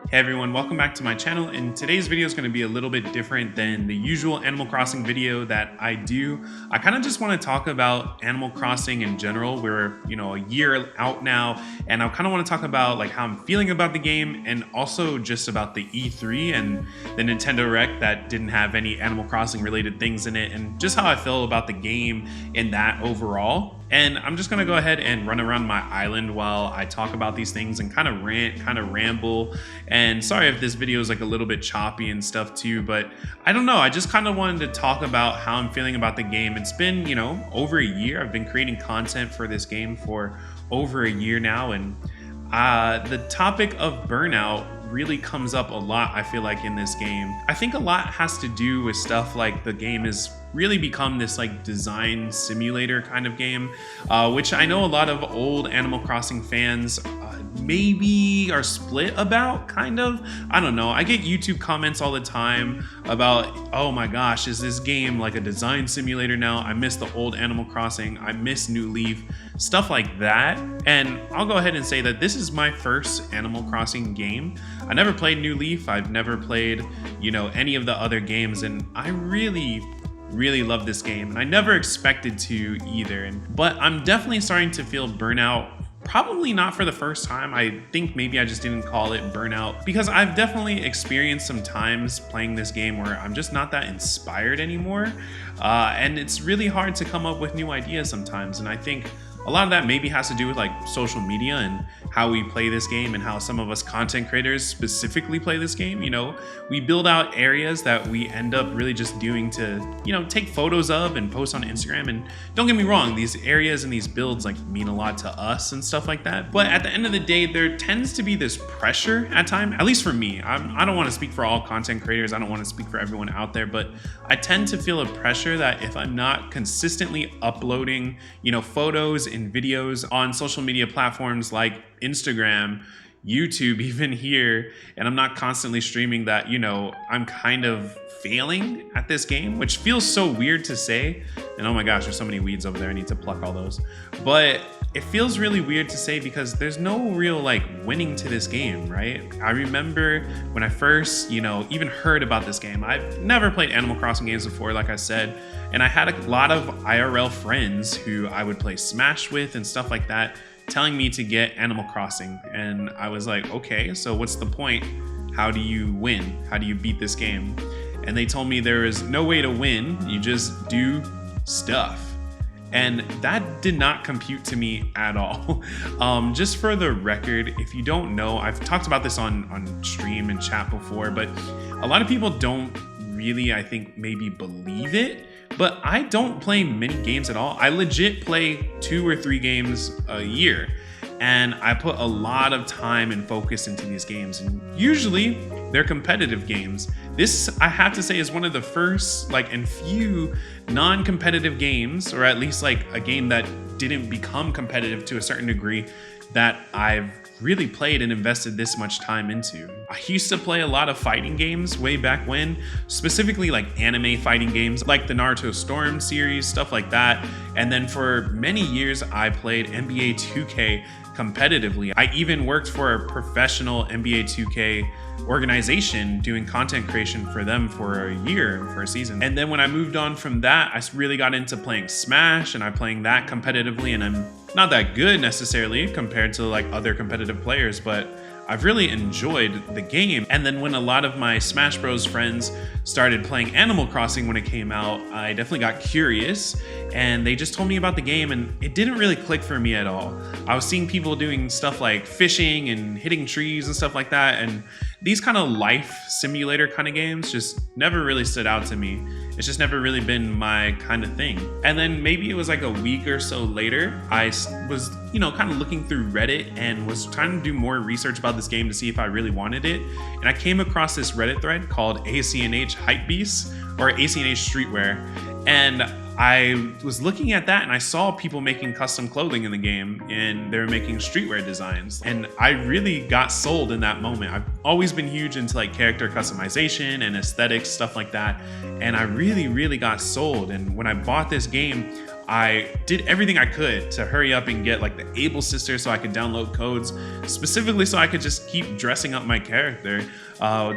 Hey everyone, welcome back to my channel, and today's video is going to be a little bit different than the usual Animal Crossing video that I do. I kind of just want to talk about Animal Crossing in general. We're, a year out now, and I kind of want to talk about like how I'm feeling about the game, and also just about the E3 and the Nintendo Direct that didn't have any Animal Crossing related things in it, and just how I feel about the game in that overall. And I'm just gonna go ahead and run around my island while I talk about these things and kind of rant, kind of ramble. And sorry if this video is like a little bit choppy and stuff too, but I don't know. I just kind of wanted to talk about how I'm feeling about the game. It's been, over a year. I've been creating content for this game for over a year now. And the topic of burnout really comes up a lot, I feel like, in this game. I think a lot has to do with stuff like the game has really become this like design simulator kind of game, which I know a lot of old Animal Crossing fans maybe are split about, kind of. I don't know. I get YouTube comments all the time about, oh my gosh, is this game like a design simulator now? I miss the old Animal Crossing. I miss New Leaf, stuff like that. And I'll go ahead and say that this is my first Animal Crossing game. I never played New Leaf. I've never played, any of the other games, and I really love this game, and I never expected to either. But I'm definitely starting to feel burnout. Probably not for the first time. I think maybe I just didn't call it burnout, because I've definitely experienced some times playing this game where I'm just not that inspired anymore. And it's really hard to come up with new ideas sometimes. And I think a lot of that maybe has to do with like social media and how we play this game, and how some of us content creators specifically play this game. We build out areas that we end up really just doing to, take photos of and post on Instagram. And don't get me wrong, these areas and these builds like mean a lot to us and stuff like that. But at the end of the day, there tends to be this pressure at times, at least for me. I don't want to speak for all content creators. I don't want to speak for everyone out there, but I tend to feel a pressure that if I'm not consistently uploading, photos and videos on social media platforms like Instagram, YouTube, even here, and I'm not constantly streaming, that, I'm kind of failing at this game, which feels so weird to say. And oh my gosh, there's so many weeds over there. I need to pluck all those. But it feels really weird to say, because there's no real like winning to this game, right? I remember when I first, even heard about this game. I've never played Animal Crossing games before, like I said, and I had a lot of IRL friends who I would play Smash with and stuff like that, telling me to get Animal Crossing. And I was like, okay, so what's the point? How do you win? How do you beat this game? And they told me there is no way to win. You just do stuff. And that did not compute to me at all. Just for the record, if you don't know, I've talked about this on stream and chat before, but a lot of people don't really, I think, maybe believe it. But I don't play many games at all. I legit play 2 or 3 games a year. And I put a lot of time and focus into these games. And usually they're competitive games. This, I have to say, is one of the first and few non-competitive games, or at least like a game that didn't become competitive to a certain degree, that I've really played and invested this much time into. I used to play a lot of fighting games way back when, specifically like anime fighting games like the Naruto Storm series, stuff like that. And then for many years, I played NBA 2K competitively. I even worked for a professional NBA 2K organization doing content creation for them for a year, for a season. And then when I moved on from that, I really got into playing Smash, and I'm playing that competitively, and I'm not that good necessarily compared to like other competitive players, but I've really enjoyed the game. And then when a lot of my Smash Bros friends started playing Animal Crossing when it came out, I definitely got curious, and they just told me about the game, and it didn't really click for me at all. I was seeing people doing stuff like fishing and hitting trees and stuff like that, and these kind of life simulator kind of games just never really stood out to me. It's just never really been my kind of thing. And then maybe it was like a week or so later, I was, kind of looking through Reddit and was trying to do more research about this game to see if I really wanted it. And I came across this Reddit thread called ACNH Hypebeast, or ACNH Streetwear. And I was looking at that, and I saw people making custom clothing in the game, and they were making streetwear designs. And I really got sold in that moment. I've always been huge into like character customization and aesthetics, stuff like that. And I really got sold. And when I bought this game, I did everything I could to hurry up and get like the Able Sister so I could download codes, specifically so I could just keep dressing up my character.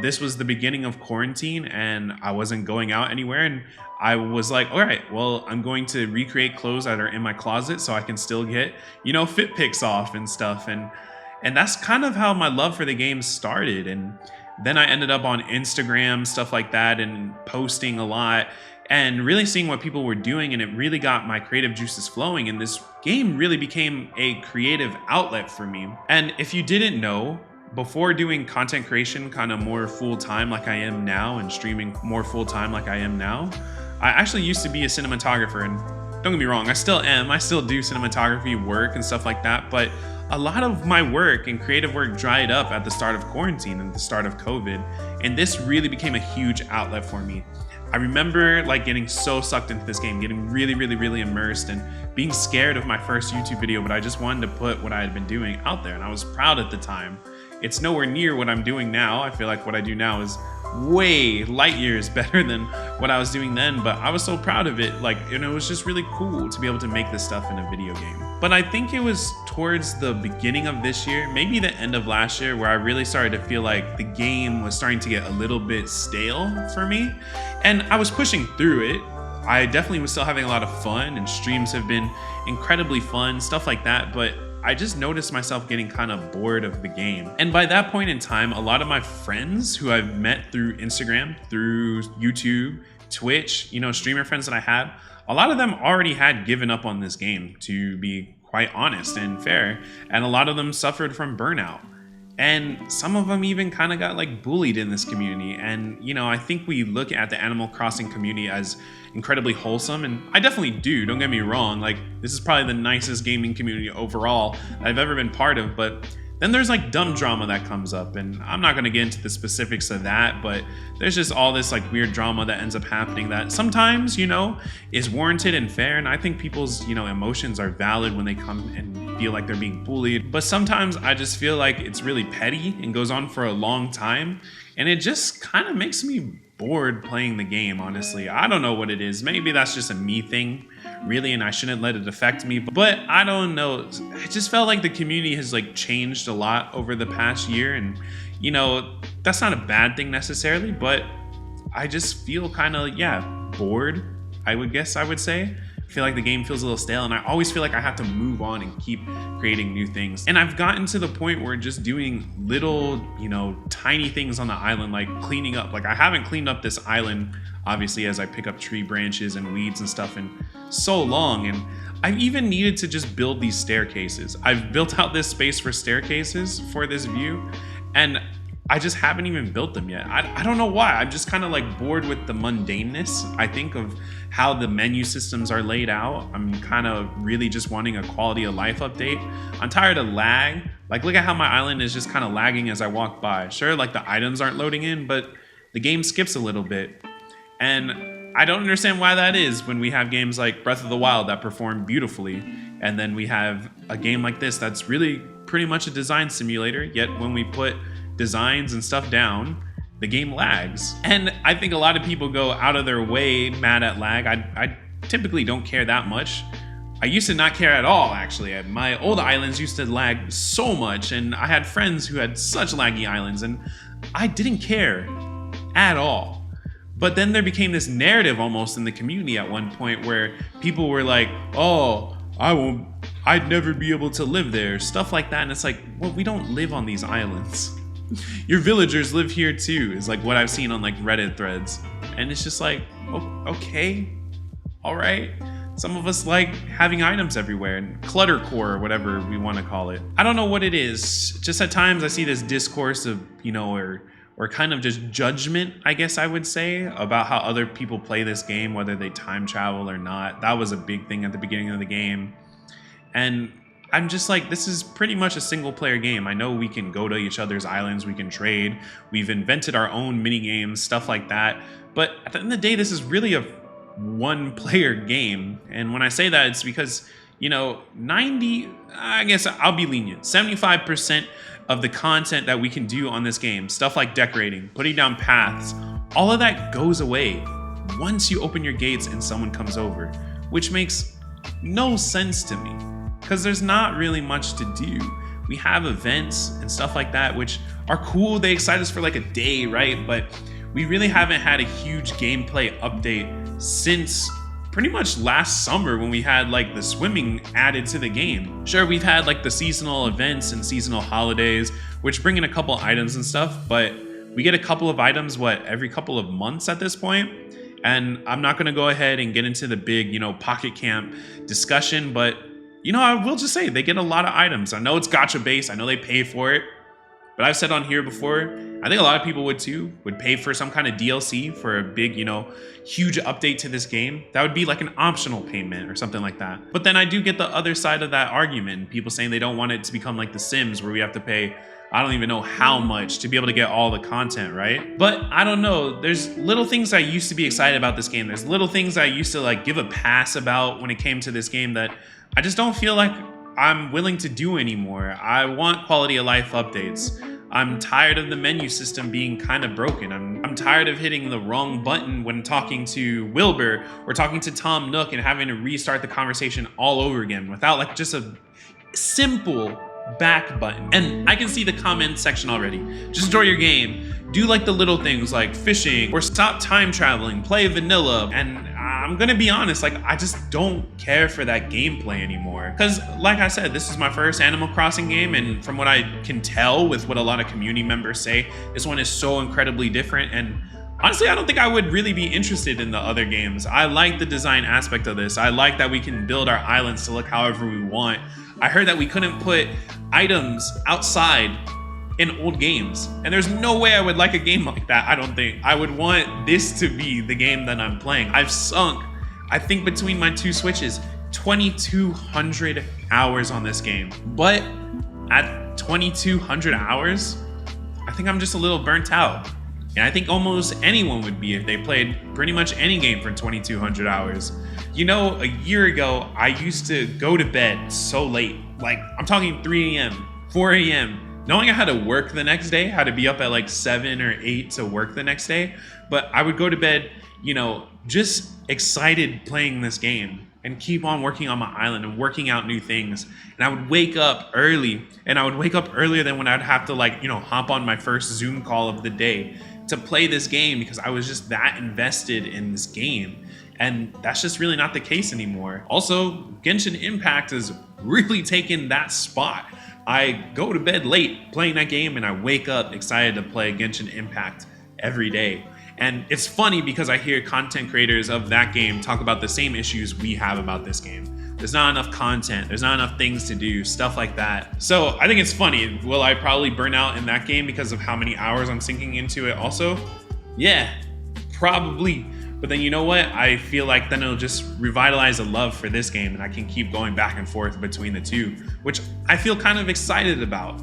This was the beginning of quarantine and I wasn't going out anywhere, and I was like, all right, well, I'm going to recreate clothes that are in my closet so I can still get, you know, fit pics off and stuff. And that's kind of how my love for the game started. And then I ended up on Instagram, stuff like that, and posting a lot and really seeing what people were doing, and it really got my creative juices flowing, and this game really became a creative outlet for me. And if you didn't know, before doing content creation kind of more full-time like I am now and streaming more full-time like I am now, I actually used to be a cinematographer, and don't get me wrong, I still am. I still do cinematography work and stuff like that, but a lot of my work and creative work dried up at the start of quarantine and the start of COVID, and this really became a huge outlet for me. I remember like getting so sucked into this game, getting really immersed and being scared of my first YouTube video, but I just wanted to put what I had been doing out there, and I was proud at the time. It's nowhere near what I'm doing now. I feel like what I do now is way light years better than what I was doing then, but I was so proud of it. Like, you know, it was just really cool to be able to make this stuff in a video game. But I think it was towards the beginning of this year, maybe the end of last year, where I really started to feel like the game was starting to get a little bit stale for me. And I was pushing through it. I definitely was still having a lot of fun, and streams have been incredibly fun, stuff like that, but I just noticed myself getting kind of bored of the game. And by that point in time, a lot of my friends who I've met through Instagram, through YouTube, Twitch, you know, streamer friends that I had, a lot of them already had given up on this game, to be quite honest and fair. And a lot of them suffered from burnout. And some of them even kind of got like bullied in this community. And, you know, I think we look at the Animal Crossing community as incredibly wholesome, and I definitely do, don't get me wrong. Like, this is probably the nicest gaming community overall that I've ever been part of, but then there's like dumb drama that comes up, and I'm not gonna get into the specifics of that, but there's just all this like weird drama that ends up happening that sometimes, you know, is warranted and fair, and I think people's, you know, emotions are valid when they come and feel like they're being bullied. But sometimes I just feel like it's really petty and goes on for a long time, and it just kind of makes me bored playing the game, honestly. I don't know what it is. Maybe that's just a me thing, really, and I shouldn't let it affect me, but I don't know. It just felt like the community has like changed a lot over the past year, and you know, that's not a bad thing necessarily, but I just feel kind of, yeah, bored, I would say. I feel like the game feels a little stale, and I always feel like I have to move on and keep creating new things. And I've gotten to the point where just doing little, you know, tiny things on the island, like cleaning up. Like, I haven't cleaned up this island, obviously, as I pick up tree branches and weeds and stuff in so long. And I've even needed to just build these staircases. I've built out this space for staircases for this view, and I just haven't even built them yet. I don't know why. I'm just kind of like bored with the mundaneness, I think, of how the menu systems are laid out. I'm kind of really just wanting a quality of life update. I'm tired of lag. Like, look at how my island is just kind of lagging as I walk by. Sure, like the items aren't loading in, but the game skips a little bit. And I don't understand why that is when we have games like Breath of the Wild that perform beautifully. And then we have a game like this that's really pretty much a design simulator, yet when we put designs and stuff down, the game lags. And I think a lot of people go out of their way mad at lag. I typically don't care that much. I used to not care at all, actually. My old islands used to lag so much, and I had friends who had such laggy islands, and I didn't care at all. But then there became this narrative almost in the community at one point where people were like, oh, I'd never be able to live there, stuff like that. And it's like, well, we don't live on these islands. Your villagers live here too, is like what I've seen on like Reddit threads. And it's just like, oh, okay, all right. Some of us like having items everywhere, and cluttercore, or whatever we want to call it. I don't know what it is. Just at times I see this discourse of, you know, or kind of just judgment, I guess I would say, about how other people play this game, whether they time travel or not. That was a big thing at the beginning of the game. And I'm just like, this is pretty much a single player game. I know we can go to each other's islands, we can trade, we've invented our own mini games, stuff like that. But at the end of the day, this is really a one player game. And when I say that, it's because, you know, I guess I'll be lenient, 75% of the content that we can do on this game, stuff like decorating, putting down paths, all of that goes away once you open your gates and someone comes over, which makes no sense to me because there's not really much to do. We have events and stuff like that, which are cool. They excite us for like a day, right? But we really haven't had a huge gameplay update since pretty much last summer when we had like the swimming added to the game. Sure, we've had like the seasonal events and seasonal holidays, which bring in a couple items and stuff, but we get a couple of items, every couple of months at this point. And I'm not gonna go ahead and get into the big, Pocket Camp discussion, but I will just say they get a lot of items. I know it's gacha based, I know they pay for it, but I've said on here before, I think a lot of people would too, would pay for some kind of DLC for a big, huge update to this game. That would be like an optional payment or something like that. But then I do get the other side of that argument, people saying they don't want it to become like The Sims where we have to pay, I don't even know how much to be able to get all the content, right? But I don't know, there's little things I used to be excited about this game. There's little things I used to like give a pass about when it came to this game that I just don't feel like I'm willing to do anymore. I want quality of life updates. I'm tired of the menu system being kind of broken. I'm tired of hitting the wrong button when talking to Wilbur or talking to Tom Nook and having to restart the conversation all over again without like just a simple back button. And I can see the comment section already. Just enjoy your game. Do like the little things like fishing or stop time traveling, play vanilla. And I'm gonna be honest, like I just don't care for that gameplay anymore. Cause like I said, this is my first Animal Crossing game, and from what I can tell with what a lot of community members say, this one is so incredibly different. And honestly, I don't think I would really be interested in the other games. I like the design aspect of this. I like that we can build our islands to look however we want. I heard that we couldn't put items outside in old games, and there's no way I would like a game like that. I don't think I would want this to be the game that I'm playing. I've sunk, I think between my two Switches, 2,200 hours on this game, but at 2,200 hours, I think I'm just a little burnt out. And I think almost anyone would be if they played pretty much any game for 2,200 hours. A year ago, I used to go to bed so late, like I'm talking 3 a.m., 4 a.m., knowing I had to work the next day, had to be up at like 7 or 8 to work the next day. But I would go to bed, just excited playing this game and keep on working on my island and working out new things. And I would wake up early, and I would wake up earlier than when I'd have to hop on my first Zoom call of the day to play this game because I was just that invested in this game. And that's just really not the case anymore. Also, Genshin Impact has really taken that spot. I go to bed late playing that game, and I wake up excited to play Genshin Impact every day. And it's funny because I hear content creators of that game talk about the same issues we have about this game. There's not enough content, there's not enough things to do, stuff like that. So I think it's funny. Will I probably burn out in that game because of how many hours I'm sinking into it also? Yeah, probably. But then you know what? I feel like then it'll just revitalize a love for this game, and I can keep going back and forth between the two, which I feel kind of excited about.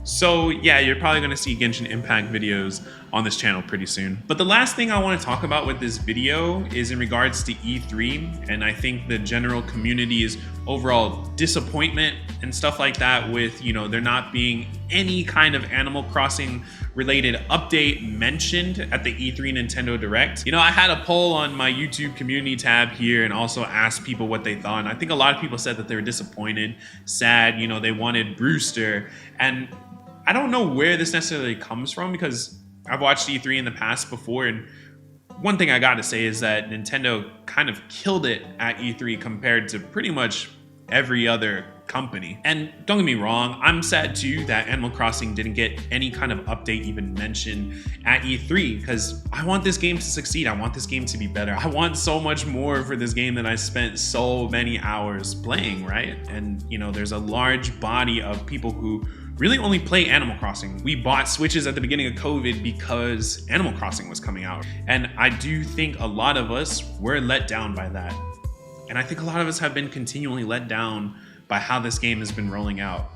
So yeah, you're probably gonna see Genshin Impact videos on this channel pretty soon. But the last thing I wanna talk about with this video is in regards to E3, and I think the general community's overall disappointment and stuff like that with, there not being any kind of Animal Crossing related update mentioned at the E3 Nintendo Direct. I had a poll on my YouTube community tab here and also asked people what they thought. And I think a lot of people said that they were disappointed, sad, they wanted Brewster. And I don't know where this necessarily comes from because I've watched E3 in the past before, and one thing I gotta say is that Nintendo kind of killed it at E3 compared to pretty much every other company. And don't get me wrong, I'm sad too that Animal Crossing didn't get any kind of update even mentioned at E3 because I want this game to succeed. I want this game to be better. I want so much more for this game that I spent so many hours playing, right? And there's a large body of people who really only play Animal Crossing. We bought Switches at the beginning of COVID because Animal Crossing was coming out. And I do think a lot of us were let down by that. And I think a lot of us have been continually let down by how this game has been rolling out.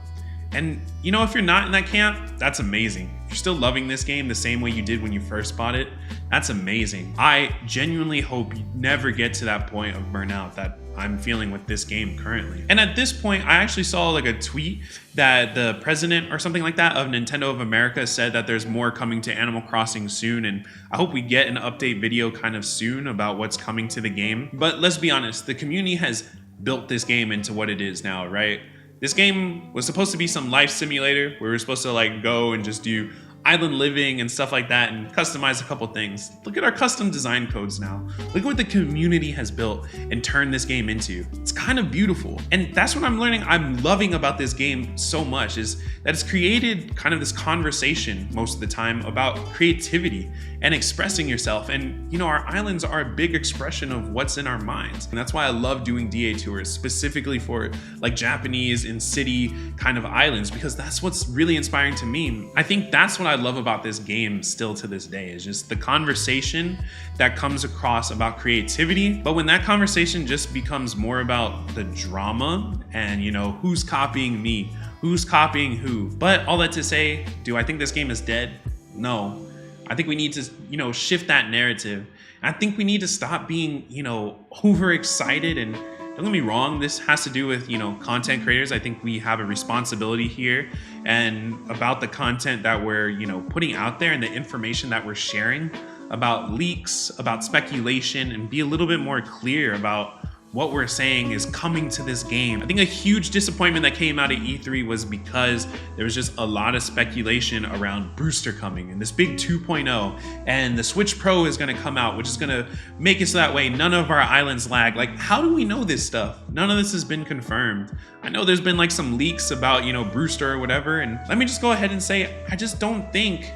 And if you're not in that camp, that's amazing. If you're still loving this game the same way you did when you first bought it, that's amazing. I genuinely hope you never get to that point of burnout that I'm feeling with this game currently. And at this point, I actually saw like a tweet that the president or something like that of Nintendo of America said that there's more coming to Animal Crossing soon, and I hope we get an update video kind of soon about what's coming to the game. But let's be honest, the community has built this game into what it is now, right? This game was supposed to be some life simulator where we were supposed to like go and just do island living and stuff like that and customize a couple things. Look at our custom design codes now. Look at what the community has built and turned this game into. It's kind of beautiful. And that's what I'm learning. I'm loving about this game so much is that it's created kind of this conversation most of the time about creativity and expressing yourself. And you know, our islands are a big expression of what's in our minds. And that's why I love doing DA tours specifically for like Japanese and city kind of islands, because that's what's really inspiring to me. I think that's what I love about this game still to this day is just the conversation that comes across about creativity. But when that conversation just becomes more about the drama and, you know, who's copying me, who's copying who. But all that to say, do I think this game is dead? No. I think we need to, you know, shift that narrative. And I think we need to stop being, you know, overexcited. And don't get me wrong, this has to do with, you know, content creators. I think we have a responsibility here and about the content that we're, you know, putting out there and the information that we're sharing about leaks, about speculation, and be a little bit more clear about what we're saying is coming to this game. I think a huge disappointment that came out of E3 was because there was just a lot of speculation around Brewster coming and this big 2.0, and the Switch Pro is gonna come out, which is gonna make it so that way none of our islands lag. Like, how do we know this stuff? None of this has been confirmed. I know there's been like some leaks about, you know, Brewster or whatever, and let me just go ahead and say, I just don't think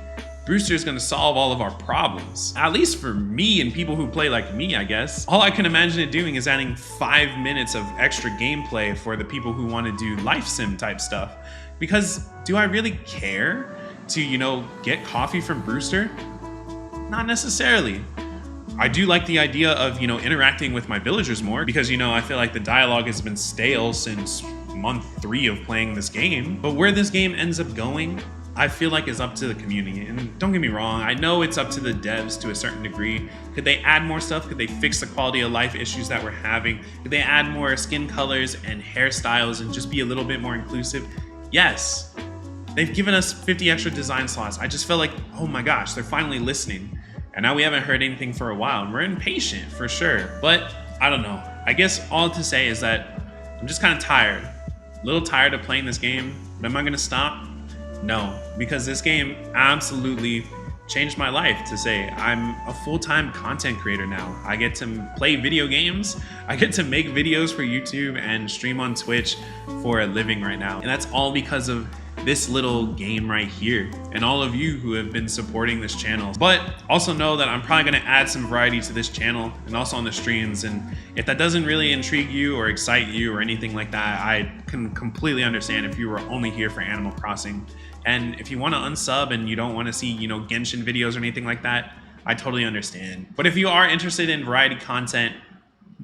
Brewster is gonna solve all of our problems. At least for me and people who play like me, I guess. All I can imagine it doing is adding 5 minutes of extra gameplay for the people who wanna do life sim type stuff. Because do I really care to, you know, get coffee from Brewster? Not necessarily. I do like the idea of, you know, interacting with my villagers more because, you know, I feel like the dialogue has been stale since month 3 of playing this game. But where this game ends up going, I feel like it's up to the community. And don't get me wrong, I know it's up to the devs to a certain degree. Could they add more stuff? Could they fix the quality of life issues that we're having? Could they add more skin colors and hairstyles and just be a little bit more inclusive? Yes. They've given us 50 extra design slots. I just felt like, oh my gosh, they're finally listening. And now we haven't heard anything for a while and we're impatient for sure. But I don't know. I guess all to say is that I'm just kind of tired. A little tired of playing this game, but am I gonna stop? No, because this game absolutely changed my life. To say I'm a full-time content creator now. I get to play video games, I get to make videos for YouTube and stream on Twitch for a living right now. And that's all because of this little game right here and all of you who have been supporting this channel. But also know that I'm probably gonna add some variety to this channel and also on the streams. And if that doesn't really intrigue you or excite you or anything like that, I can completely understand if you were only here for Animal Crossing. And if you want to unsub and you don't want to see, you know, Genshin videos or anything like that, I totally understand. But if you are interested in variety content,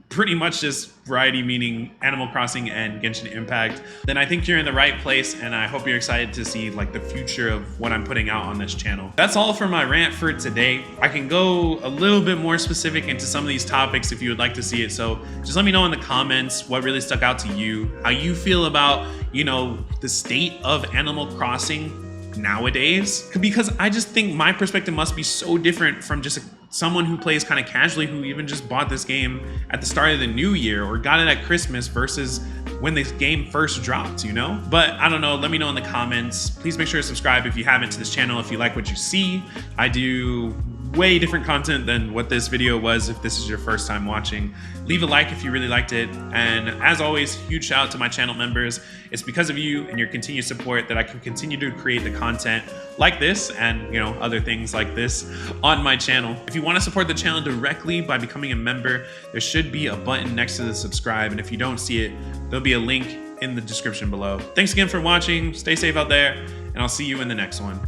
pretty much just variety meaning Animal Crossing and Genshin Impact, then I think you're in the right place, and I hope you're excited to see like the future of what I'm putting out on this channel. That's all for my rant for today. I can go a little bit more specific into some of these topics if you would like to see it, so just let me know in the comments what really stuck out to you, how you feel about, you know, the state of Animal Crossing nowadays, because I just think my perspective must be so different from just someone who plays kind of casually, who even just bought this game at the start of the new year or got it at Christmas versus when this game first dropped, you know? But I don't know, let me know in the comments. Please make sure to subscribe if you haven't to this channel if you like what you see. I do way different content than what this video was if this is your first time watching. Leave a like if you really liked it. And as always, huge shout out to my channel members. It's because of you and your continued support that I can continue to create the content like this and, you know, other things like this on my channel. If you want to support the channel directly by becoming a member, there should be a button next to the subscribe. And if you don't see it, there'll be a link in the description below. Thanks again for watching. Stay safe out there, and I'll see you in the next one.